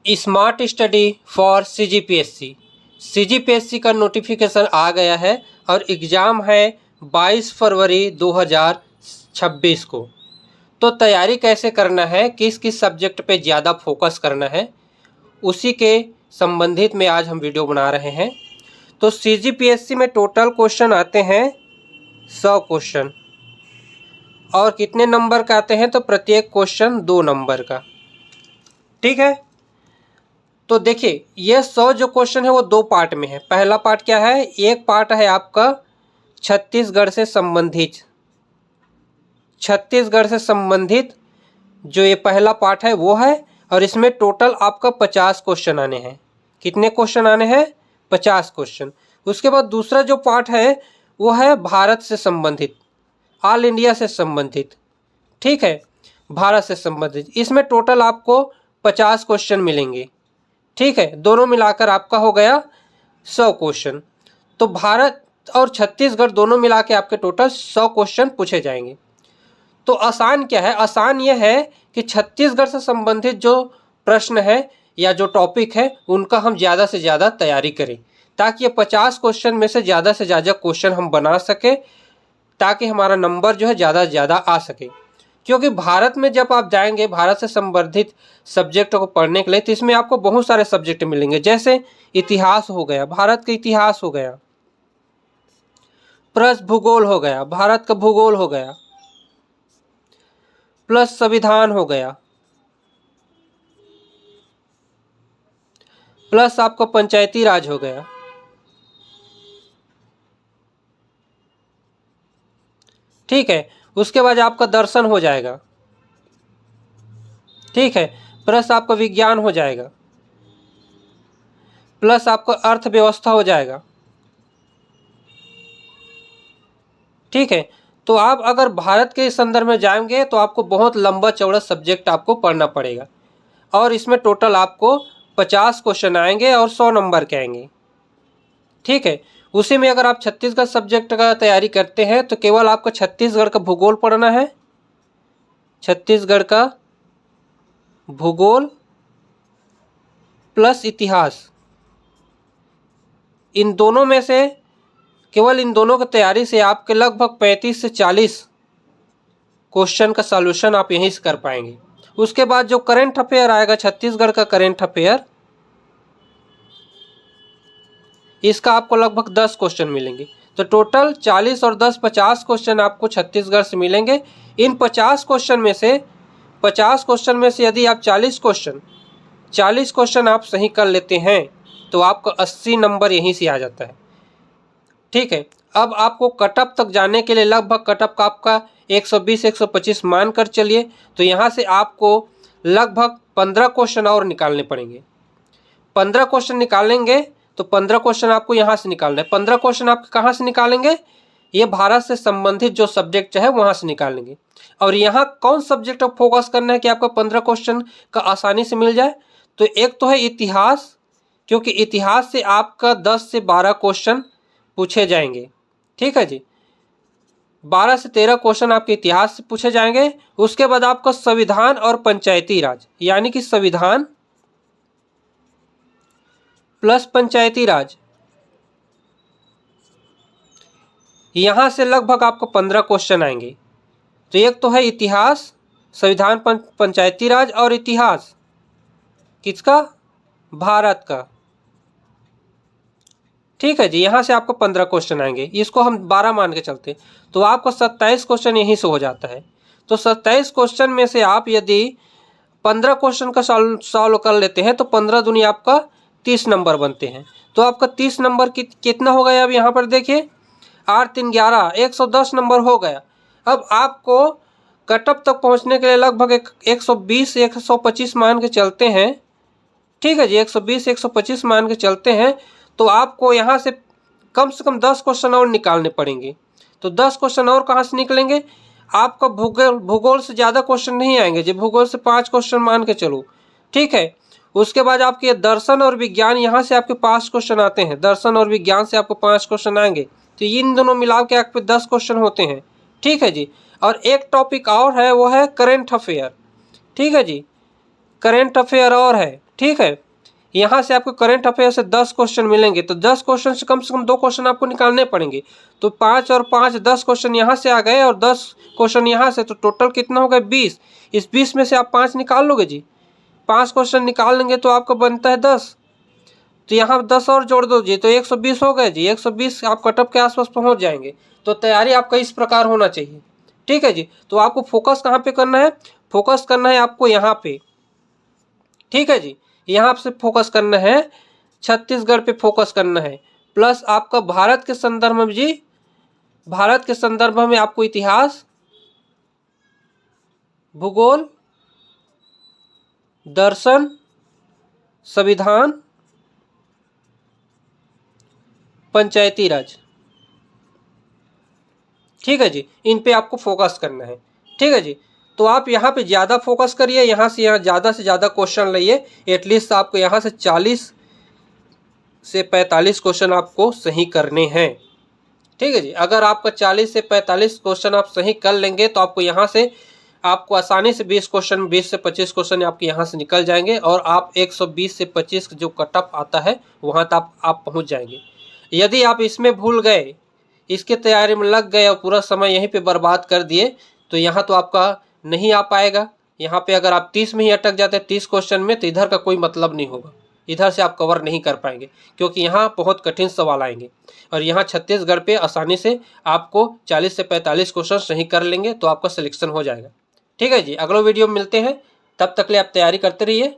Smart study for CGPSC का notification आ गया है और एग्ज़ाम है 22 फरवरी 2026 को। तो तैयारी कैसे करना है, किस किस सब्जेक्ट पे ज़्यादा फोकस करना है, उसी के संबंधित में आज हम वीडियो बना रहे हैं। तो सीजीपीएससी में टोटल क्वेश्चन आते हैं 100 क्वेश्चन और कितने नंबर का आते हैं, तो प्रत्येक क्वेश्चन 2 नंबर का। ठीक है, तो देखिए ये 100 जो क्वेश्चन है वो 2 पार्ट में है। पहला पार्ट क्या है, एक पार्ट है आपका छत्तीसगढ़ से संबंधित जो ये पहला पार्ट है वो है, और इसमें टोटल आपका 50 क्वेश्चन आने हैं। कितने क्वेश्चन आने हैं, 50 क्वेश्चन। उसके बाद दूसरा जो पार्ट है वो है भारत से संबंधित, ऑल इंडिया से संबंधित। ठीक है, भारत से संबंधित, इसमें टोटल आपको 50 क्वेश्चन मिलेंगे। ठीक है, दोनों मिलाकर आपका हो गया 100 क्वेश्चन। तो भारत और छत्तीसगढ़ दोनों मिला के आपके टोटल 100 क्वेश्चन पूछे जाएंगे। तो आसान क्या है, आसान यह है कि छत्तीसगढ़ से संबंधित जो प्रश्न है या जो टॉपिक है उनका हम ज़्यादा से ज़्यादा तैयारी करें, ताकि ये 50 क्वेश्चन में से ज़्यादा क्वेश्चन हम बना सकें, ताकि हमारा नंबर जो है ज़्यादा से ज़्यादा आ सके। क्योंकि भारत में जब आप जाएंगे, भारत से संबंधित सब्जेक्टों को पढ़ने के लिए, तो इसमें आपको बहुत सारे सब्जेक्ट मिलेंगे। जैसे इतिहास हो गया, भारत का इतिहास हो गया, प्लस भूगोल हो गया, भारत का भूगोल हो गया, प्लस संविधान हो गया, प्लस आपका पंचायती राज हो गया। ठीक है, उसके बाद आपका दर्शन हो जाएगा। ठीक है, प्लस आपका विज्ञान हो जाएगा, प्लस आपका अर्थव्यवस्था हो जाएगा। ठीक है, तो आप अगर भारत के संदर्भ में जाएंगे तो आपको बहुत लंबा चौड़ा सब्जेक्ट आपको पढ़ना पड़ेगा, और इसमें टोटल आपको 50 क्वेश्चन आएंगे और 100 नंबर के आएंगे। ठीक है, उसी में अगर आप छत्तीसगढ़ सब्जेक्ट का तैयारी करते हैं तो केवल आपको छत्तीसगढ़ का भूगोल पढ़ना है, छत्तीसगढ़ का भूगोल प्लस इतिहास, इन दोनों में से केवल इन दोनों की तैयारी से आपके लगभग 35 से 40 क्वेश्चन का सॉल्यूशन आप यहीं से कर पाएंगे। उसके बाद जो करंट अफेयर आएगा, छत्तीसगढ़ का करंट अफेयर, इसका आपको लगभग 10 क्वेश्चन मिलेंगे। तो टोटल 40 और 10 50 क्वेश्चन आपको छत्तीसगढ़ से मिलेंगे। इन 50 क्वेश्चन में से यदि आप 40 क्वेश्चन आप सही कर लेते हैं तो आपका 80 नंबर यहीं से आ जाता है। ठीक है, अब आपको कटअप तक जाने के लिए लगभग कटअप का आपका 120-125 मान कर चलिए, तो यहाँ से आपको लगभग 15 क्वेश्चन और निकालने पड़ेंगे। 15 क्वेश्चन निकालेंगे तो 15 क्वेश्चन आपको यहाँ से निकालना है। 15 क्वेश्चन आप कहाँ से निकालेंगे, ये भारत से संबंधित जो सब्जेक्ट है वहाँ से निकालेंगे। और यहाँ कौन सब्जेक्ट पर फोकस करना है कि आपका 15 क्वेश्चन का आसानी से मिल जाए, तो एक तो है इतिहास, क्योंकि इतिहास से आपका 10 से 12 क्वेश्चन पूछे जाएंगे। ठीक है जी, 12 से 13 क्वेश्चन आपके इतिहास से पूछे जाएंगे। उसके बाद आपका संविधान और पंचायती राज, यानी कि संविधान प्लस पंचायती राज, यहां से लगभग आपको 15 क्वेश्चन आएंगे। तो एक तो है इतिहास, संविधान, पंचायती राज और इतिहास किसका, भारत का। ठीक है जी, यहाँ से आपको 15 क्वेश्चन आएंगे, इसको हम 12 मान के चलते, तो आपको 27 क्वेश्चन यहीं से हो जाता है। तो 27 क्वेश्चन में से आप यदि 15 क्वेश्चन का सॉल्व कर लेते हैं तो 15 दूनी आपका 30 नंबर बनते हैं। तो आपका 30 नंबर कितना हो गया, अब यहाँ पर देखिए 8 3 11, 110 नंबर हो गया। अब आपको कटअप तक पहुँचने के लिए लगभग 120-125 मान के चलते हैं। ठीक है जी, 120-125 मान के चलते हैं, तो आपको यहाँ से कम 10 क्वेश्चन और निकालने पड़ेंगे। तो 10 क्वेश्चन और कहाँ से निकलेंगे, आपका भूगोल से ज़्यादा क्वेश्चन नहीं आएंगे जी, भूगोल से 5 क्वेश्चन मान के चलो। ठीक है, उसके बाद आपके दर्शन और विज्ञान, यहाँ से आपके 5 क्वेश्चन आते हैं, दर्शन और विज्ञान से आपको 5 क्वेश्चन आएंगे। तो इन दोनों मिला के आपके 10 क्वेश्चन होते हैं। ठीक है जी, और एक टॉपिक और है, वो है करेंट अफेयर। ठीक है जी, करेंट अफेयर और है, ठीक है। यहाँ से आपको करंट अफेयर से 10 क्वेश्चन मिलेंगे, तो 10 क्वेश्चन से कम 2 क्वेश्चन आपको निकालने पड़ेंगे। तो 5 और 5 10 क्वेश्चन यहाँ से आ गए और 10 क्वेश्चन यहाँ से, तो टोटल कितना हो गया 20। इस 20 में से आप 5 निकाल लोगे जी, 5 क्वेश्चन निकाल लेंगे तो आपका बनता है 10। तो यहाँ 10 और जोड़ दो जी, तो 120 हो गए जी। 120 आप कटअप के आसपास पहुँच जाएंगे। तो तैयारी आपका इस प्रकार होना चाहिए, ठीक है जी। तो आपको फोकस कहाँ पे करना है? फोकस करना है आपको यहाँ पे, ठीक है जी। यहाँ से फोकस करना है, छत्तीसगढ़ पे फोकस करना है, प्लस आपका भारत के संदर्भ में जी, भारत के संदर्भ में आपको इतिहास, भूगोल, दर्शन, संविधान, पंचायती राज, ठीक है जी, इन पे आपको फोकस करना है, ठीक है जी। तो आप यहाँ पे ज़्यादा फोकस करिए, यहाँ से ज़्यादा क्वेश्चन लाइए। एटलीस्ट आपको यहाँ से 40 से 45 क्वेश्चन आपको सही करने हैं, ठीक है जी। अगर आपका 40 से 45 क्वेश्चन आप सही कर लेंगे तो आपको यहाँ से आपको आसानी से 20 क्वेश्चन, 20 से 25 क्वेश्चन आपके यहाँ से निकल जाएंगे और आप 120 से 25 जो कटअप आता है वहाँ तक आप पहुँच जाएंगे। यदि आप इसमें भूल गए, इसके तैयारी में लग गए और पूरा समय यहीं पे बर्बाद कर दिए, तो यहाँ तो आपका नहीं आ पाएगा। यहाँ पे अगर आप 30 में ही अटक जाते हैं, 30 क्वेश्चन में, तो इधर का कोई मतलब नहीं होगा, इधर से आप कवर नहीं कर पाएंगे, क्योंकि यहाँ बहुत कठिन सवाल आएंगे। और यहाँ छत्तीसगढ़ पे आसानी से आपको 40 से 45 क्वेश्चन सही कर लेंगे तो आपका सिलेक्शन हो जाएगा, ठीक है जी। अगला वीडियो में मिलते हैं, तब तक के लिए आप तैयारी करते रहिए।